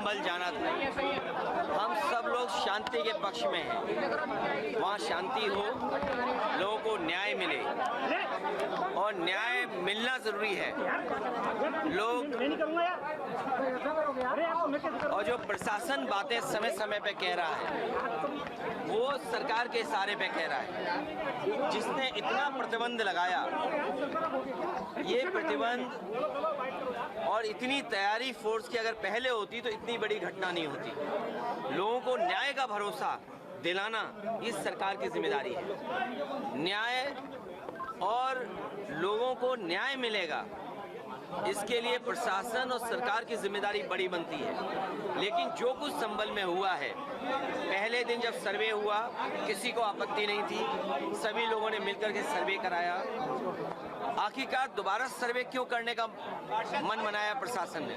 संभल जाना था। हम सब लोग शांति के पक्ष में हैं, वहाँ शांति हो, लोगों को न्याय मिले और न्याय मिलना ज़रूरी है। लोग और जो प्रशासन बातें समय समय पे कह रहा है वो सरकार के इशारे पे कह रहा है। जिसने इतना प्रतिबंध लगाया, ये प्रतिबंध और इतनी तैयारी फोर्स की अगर पहले होती तो इतनी बड़ी घटना नहीं होती। लोगों को न्याय का भरोसा दिलाना इस सरकार की जिम्मेदारी है। न्याय और लोगों को न्याय मिलेगा, इसके लिए प्रशासन और सरकार की जिम्मेदारी बड़ी बनती है। लेकिन जो कुछ संभल में हुआ है, पहले दिन जब सर्वे हुआ किसी को आपत्ति नहीं थी, सभी लोगों ने मिलकर के सर्वे कराया। आखिरकार दोबारा सर्वे क्यों करने का मन बनाया प्रशासन ने,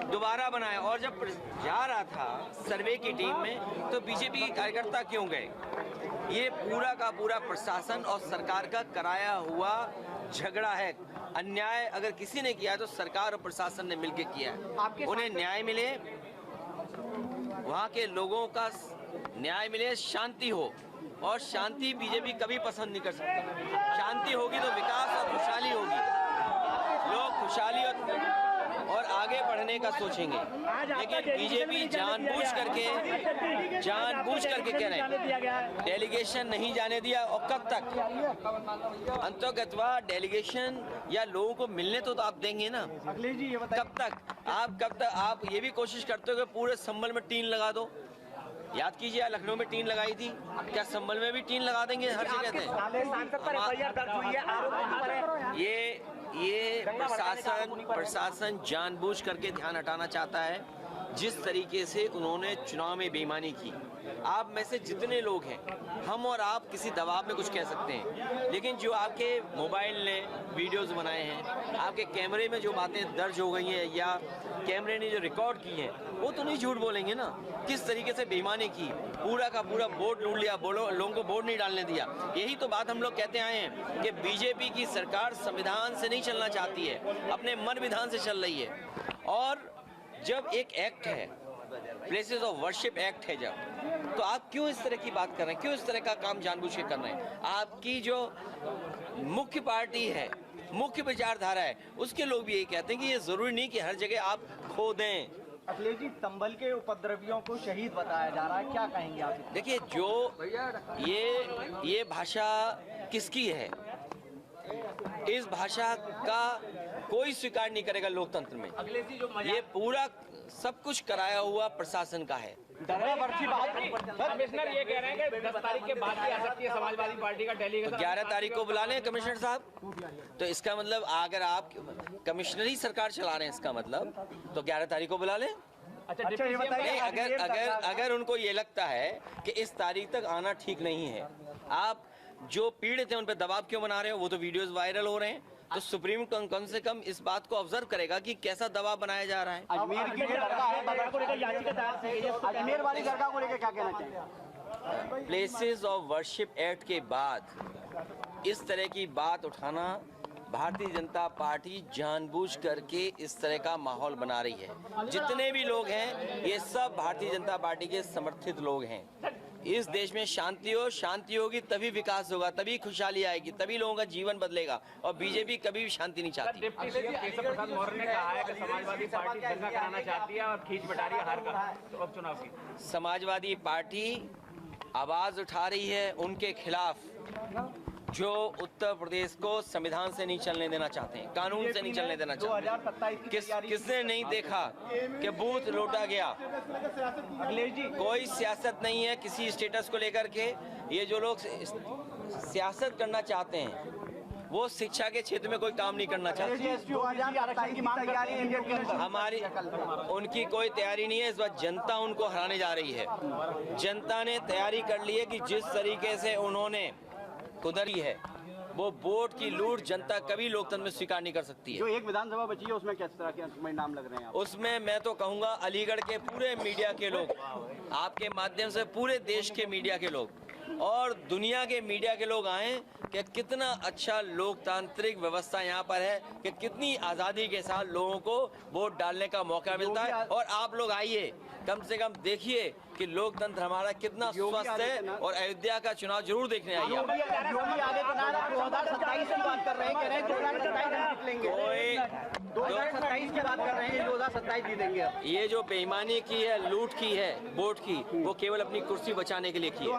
दोबारा बनाया। और जब जा रहा था सर्वे की टीम में तो बीजेपी के कार्यकर्ता क्यों गए? ये पूरा का पूरा प्रशासन और सरकार का कराया हुआ झगड़ा है। अन्याय अगर किसी ने किया है तो सरकार और प्रशासन ने मिलकर किया है। उन्हें न्याय मिले, वहाँ के लोगों का न्याय मिले, शांति हो। और शांति बीजेपी कभी पसंद नहीं कर सकती। शांति होगी तो विकास और खुशहाली होगी, लोग खुशहाली और आगे बढ़ने का सोचेंगे। लेकिन बीजेपी जानबूझ करके कह रहे हैं डेलीगेशन नहीं जाने दिया। और कब तक? अंतर्गतवा डेलीगेशन या लोगों को मिलने तो आप देंगे ना? कब तक आप ये भी कोशिश करते हो कि पूरे संभल में टीन लगा दो? याद कीजिए, लखनऊ में टीन लगाई थी, क्या संभल में भी टीन लगा देंगे? हर जगह थे। ये प्रशासन जानबूझ करके ध्यान हटाना चाहता है। जिस तरीके से उन्होंने चुनाव में बेईमानी की, आप में से जितने लोग हैं, हम और आप किसी दबाव में कुछ कह सकते हैं, लेकिन जो आपके मोबाइल ने वीडियोस बनाए हैं, आपके कैमरे में जो बातें दर्ज हो गई हैं या कैमरे ने जो रिकॉर्ड की हैं, वो तो नहीं झूठ बोलेंगे ना। किस तरीके से बेईमानी की, पूरा का पूरा वोट लूट लिया, लोगों को वोट नहीं डालने दिया। यही तो बात हम लोग कहते आए हैं कि बीजेपी की सरकार संविधान से नहीं चलना चाहती है, अपने मन विधान से चल रही है। और जब एक एक्ट है, प्लेसेस ऑफ वर्शिप एक्ट है, जब तो आप क्यों इस तरह की बात कर रहे हैं? क्यों इस तरह का काम जानबूझ के कर रहे हैं? आपकी जो मुख्य पार्टी है, मुख्य विचारधारा है, उसके लोग भी यही कहते हैं कि ये जरूरी नहीं कि हर जगह आप खो दें। अखिलेश जी, संभल के उपद्रवियों को शहीद बताया जा रहा है, क्या कहेंगे आप? देखिए, जो ये भाषा किसकी है? इस भाषा का कोई स्वीकार नहीं करेगा लोकतंत्र में। ये पूरा सब कुछ कराया हुआ प्रशासन का है। कमिश्नर ये कह रहे हैं कि 10 तारीख के बाद भी आ सकती है समाजवादी पार्टी का डेलीगेशन। 11 तारीख को बुला लें कमिश्नर साहब। तो इसका मतलब अगर आप कमिश्नरी सरकार चला रहे हैं, इसका मतलब तो 11 तारीख को बुला लें। अच्छा, ये बताइए, अगर उनको ये लगता है कि इस तारीख तक आना ठीक नहीं है, आप जो पीड़ित हैं उन पर दबाव क्यों बना रहे हो? वो तो वीडियोस वायरल हो रहे हैं। तो सुप्रीम कम से कम इस बात को ऑब्जर्व करेगा कि कैसा दबाव बनाया जा रहा है। अजमेर की दरगाह है, बगल को लेकर याचिका दायर, अजमेर वाली दरगाह को लेकर क्या कहना चाहिए? प्लेसेस ऑफ वर्शिप एक्ट के बाद इस तरह की बात उठाना, भारतीय जनता पार्टी जानबूझ करके इस तरह का माहौल बना रही है। जितने भी लोग हैं, ये सब भारतीय जनता पार्टी के समर्थित लोग हैं। इस देश में शांति होगी तभी विकास होगा, तभी खुशहाली आएगी, तभी लोगों का जीवन बदलेगा। और बीजेपी कभी भी शांति नहीं चाहती। डिप्टी केशव प्रसाद मौर्य ने कहा है कि समाजवादी पार्टी दंगा कराना चाहती है और खींच बटा रही है हार का तो उपचुनाव की। समाजवादी पार्टी आवाज उठा रही है उनके खिलाफ जो उत्तर प्रदेश को संविधान से नहीं चलने देना चाहते हैं, कानून से नहीं चलने देना चाहते। किसने नहीं देखा कि बूथ लूटा गया? अखिलेश जी, कोई सियासत नहीं है किसी स्टेटस को लेकर के। ये जो लोग सियासत करना चाहते हैं वो शिक्षा के क्षेत्र में कोई काम नहीं करना चाहते। हमारी उनकी कोई तैयारी नहीं है। इस बार जनता उनको हराने जा रही है। जनता ने तैयारी कर ली है कि जिस तरीके से उन्होंने कुदरी है, वो वोट की लूट जनता कभी लोकतंत्र में स्वीकार नहीं कर सकती है। जो एक विधानसभा बची है उसमें किस तरह के नाम लग रहे हैं? उसमें मैं तो कहूँगा अलीगढ़ के पूरे मीडिया के लोग, आपके माध्यम से पूरे देश के मीडिया के लोग और दुनिया के मीडिया के लोग आए कि कितना अच्छा लोकतांत्रिक व्यवस्था यहाँ पर है, कि कितनी आज़ादी के साथ लोगों को वोट डालने का मौका मिलता है। और आप लोग आइए, कम से कम देखिए कि लोकतंत्र हमारा कितना स्वस्थ है, और अयोध्या का चुनाव जरूर देखने आइए। योगी आदित्यनाथ 2027 की बात कर रहे हैं, कह रहे हैं 2027 हम जीत लेंगे। 2027 की बात कर रहे हैं, 2027 जीतेंगे। ये जो बेईमानी की है, लूट की है वोट की, वो केवल अपनी कुर्सी बचाने के लिए की है।